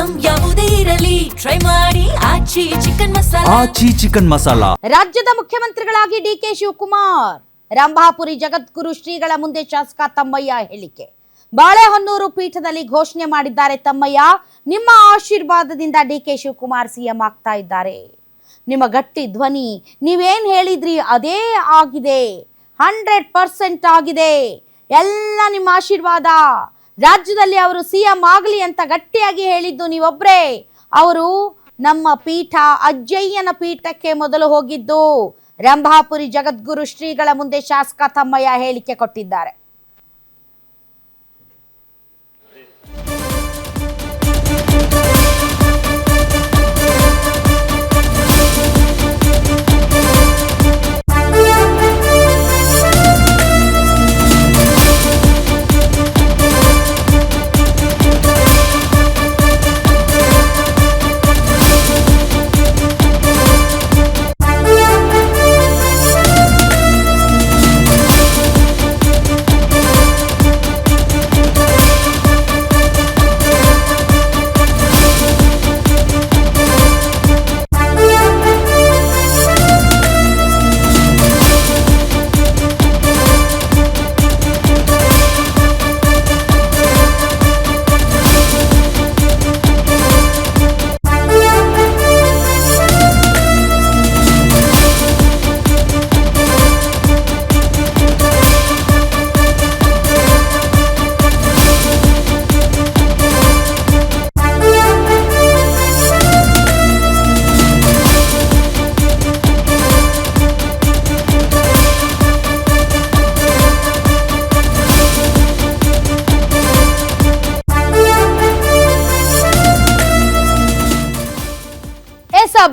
Item ಯಾವುದೇ ಇರಲಿ try ಮಾಡಿ ಆಚಿ ಚಿಕನ್ ಮಸಾಲಾ. ರಾಜ್ಯದ ಮುಖ್ಯಮಂತ್ರಿಗಳಾಗಿ ಡಿಕೆ ಶಿವಕುಮಾರ್, ರಂಭಾಪುರಿ ಜಗದ್ಗುರು ಶ್ರೀಗಳ ಮುಂದೆ ಶಾಸಕ ತಮ್ಮಯ್ಯ ಹೇಳಿಕೆ. ಬಾಳೆಹೊನ್ನೂರು ಪೀಠದಲ್ಲಿ ಘೋಷಣೆ ಮಾಡಿದ್ದಾರೆ ತಮ್ಮಯ್ಯ. ನಿಮ್ಮ ಆಶೀರ್ವಾದದಿಂದ ಡಿಕೆ ಶಿವಕುಮಾರ್ ಸಿಎಂ ಆಗ್ತಾ ಇದ್ದಾರೆ. ನಿಮ್ಮ ಗಟ್ಟಿ ಧ್ವನಿ, ನೀವೇನ್ ಹೇಳಿದ್ರಿ ಅದೇ ಆಗಿದೆ, 100% ಆಗಿದೆ. ಎಲ್ಲ ನಿಮ್ಮ ಆಶೀರ್ವಾದ. ರಾಜ್ಯದಲ್ಲಿ ಅವರು ಸಿಎಂ ಆಗಲಿ ಅಂತ ಗಟ್ಟಿಯಾಗಿ ಹೇಳಿದ್ದು ನೀವೊಬ್ಬರೇ. ಅವರು ನಮ್ಮ ಪೀಠ ಅಜ್ಜಯ್ಯನ ಪೀಠಕ್ಕೆ ಮೊದಲು ಹೋಗಿದ್ದು. ರಂಭಾಪುರಿ ಜಗದ್ಗುರು ಶ್ರೀಗಳ ಮುಂದೆ ಶಾಸಕ ತಮ್ಮಯ್ಯ ಹೇಳಿಕೆ ಕೊಟ್ಟಿದ್ದಾರೆ.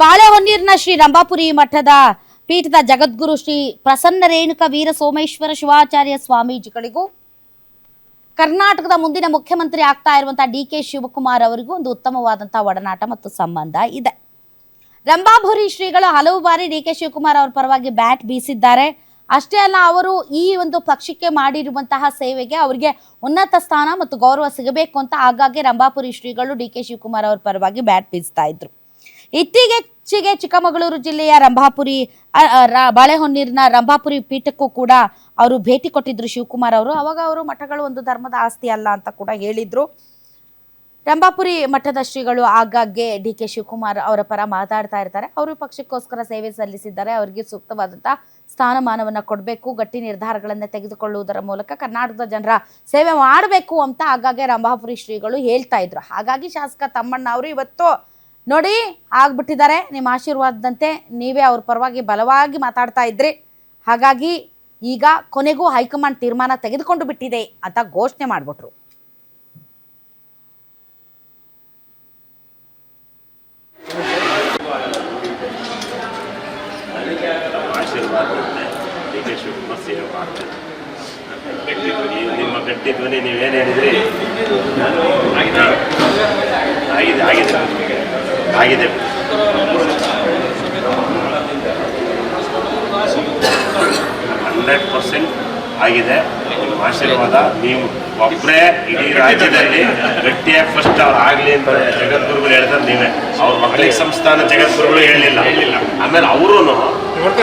ಬಾಳೆಹೊನ್ನೂರಿನ ಶ್ರೀ ರಂಭಾಪುರಿ ಮಠದ ಪೀಠದ ಜಗದ್ಗುರು ಶ್ರೀ ಪ್ರಸನ್ನ ರೇಣುಕ ವೀರ ಸೋಮೇಶ್ವರ ಶಿವಾಚಾರ್ಯ ಸ್ವಾಮೀಜಿಗಳಿಗೂ ಕರ್ನಾಟಕದ ಮುಂದಿನ ಮುಖ್ಯಮಂತ್ರಿ ಆಗ್ತಾ ಇರುವಂತಹ ಡಿಕೆ ಶಿವಕುಮಾರ್ ಅವರಿಗೂ ಒಂದು ಉತ್ತಮವಾದಂತಹ ಒಡನಾಟ ಮತ್ತು ಸಂಬಂಧ ಇದೆ. ರಂಭಾಪುರಿ ಶ್ರೀಗಳು ಹಲವು ಬಾರಿ ಡಿಕೆ ಶಿವಕುಮಾರ್ ಅವರ ಪರವಾಗಿ ಬ್ಯಾಟ್ ಬೀಸಿದ್ದಾರೆ. ಅಷ್ಟೇ ಅಲ್ಲ, ಅವರು ಈ ಒಂದು ಪಕ್ಷಕ್ಕೆ ಮಾಡಿರುವಂತಹ ಸೇವೆಗೆ ಅವರಿಗೆ ಉನ್ನತ ಸ್ಥಾನ ಮತ್ತು ಗೌರವ ಸಿಗಬೇಕು ಅಂತ ಆಗಾಗ್ಗೆ ರಂಭಾಪುರಿ ಶ್ರೀಗಳು ಡಿಕೆ ಶಿವಕುಮಾರ್ ಅವರ ಪರವಾಗಿ ಬ್ಯಾಟ್ ಬೀಸ್ತಾ ಇದ್ರು. ಇತ್ತೀಚೆಗೆ ಚಿಕ್ಕಮಗಳೂರು ಜಿಲ್ಲೆಯ ರಂಭಾಪುರಿ ಬಾಳೆಹೊನ್ನೂರಿನ ರಂಭಾಪುರಿ ಪೀಠಕ್ಕೂ ಕೂಡ ಅವರು ಭೇಟಿ ಕೊಟ್ಟಿದ್ರು ಶಿವಕುಮಾರ್ ಅವರು. ಅವಾಗ ಅವರು ಮಠಗಳು ಒಂದು ಧರ್ಮದ ಆಸ್ತಿ ಅಲ್ಲ ಅಂತ ಕೂಡ ಹೇಳಿದ್ರು. ರಂಭಾಪುರಿ ಮಠದ ಶ್ರೀಗಳು ಆಗಾಗ್ಗೆ ಡಿಕೆ ಶಿವಕುಮಾರ್ ಅವರ ಪರ ಮಾತಾಡ್ತಾ ಇರ್ತಾರೆ. ಅವರು ಪಕ್ಷಕ್ಕೋಸ್ಕರ ಸೇವೆ ಸಲ್ಲಿಸಿದ್ದಾರೆ, ಅವರಿಗೆ ಸೂಕ್ತವಾದಂತಹ ಸ್ಥಾನಮಾನವನ್ನ ಕೊಡಬೇಕು, ಗಟ್ಟಿ ನಿರ್ಧಾರಗಳನ್ನು ತೆಗೆದುಕೊಳ್ಳುವುದರ ಮೂಲಕ ಕರ್ನಾಟಕದ ಜನರ ಸೇವೆ ಮಾಡಬೇಕು ಅಂತ ಆಗಾಗ್ಗೆ ರಂಭಾಪುರಿ ಶ್ರೀಗಳು ಹೇಳ್ತಾ ಇದ್ರು. ಹಾಗಾಗಿ ಶಾಸಕ ತಮ್ಮಣ್ಣ ಅವರು ಇವತ್ತು ನೋಡಿ ಆಗ್ಬಿಟ್ಟಿದ್ದಾರೆ. ನಿಮ್ಮ ಆಶೀರ್ವಾದದಂತೆ ನೀವೇ ಅವ್ರ ಪರವಾಗಿ ಬಲವಾಗಿ ಮಾತಾಡ್ತಾ ಇದ್ರಿ. ಹಾಗಾಗಿ ಈಗ ಕೊನೆಗೂ ಹೈಕಮಾಂಡ್ ತೀರ್ಮಾನ ತೆಗೆದುಕೊಂಡು ಬಿಟ್ಟಿದೆ ಅಂತ ಘೋಷಣೆ ಮಾಡಿಬಿಟ್ರು. ನಿಮ್ಮ ಗಟ್ಟಿ ಧ್ವನಿ ನೀವೇನು ಹೇಳಿದ್ರಿ ಆಗಿದೆ 100% ಆಗಿದೆ. ನಿಮ್ಮ ಆಶೀರ್ವಾದ, ನೀವು ಒಬ್ಬರೇ ಇಡೀ ರಾಜ್ಯದಲ್ಲಿ ಗಟ್ಟಿಯಾಗಿ ಫಸ್ಟ್ ಅವ್ರು ಆಗಲಿ ಅಂತ ಜಗದ್ಗುರುಗಳು ಹೇಳ್ತಾರೆ. ನೀವೇ ಅವ್ರ ಮಕ್ಕಳಿಗೆ ಸಂಸ್ಥಾನ ಜಗದ್ಗುರುಗಳು ಹೇಳಲಿಲ್ಲ. ಆಮೇಲೆ ಅವರು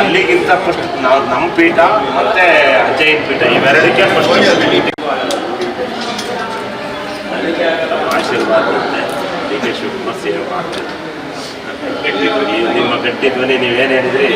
ಅಲ್ಲಿಗಿಂತ ಫಸ್ಟ್ ನಾವು ನಮ್ಮ ಪೀಠ ಮತ್ತು ಅಜ್ಜಯ್ಯನ ಪೀಠ ಇವೆರಡಕ್ಕೆ ಫಸ್ಟ್ ಆಶೀರ್ವಾದ ಡಿಕೆ ಶಿವಕುಮಾರ್ ಸೇವೆ ಮಾಡ್ತಾರೆ. ನಿಮ್ಮ ಗಟ್ಟಿ ಧ್ವನಿ ನೀವೇನು ಹೇಳಿದ್ರಿ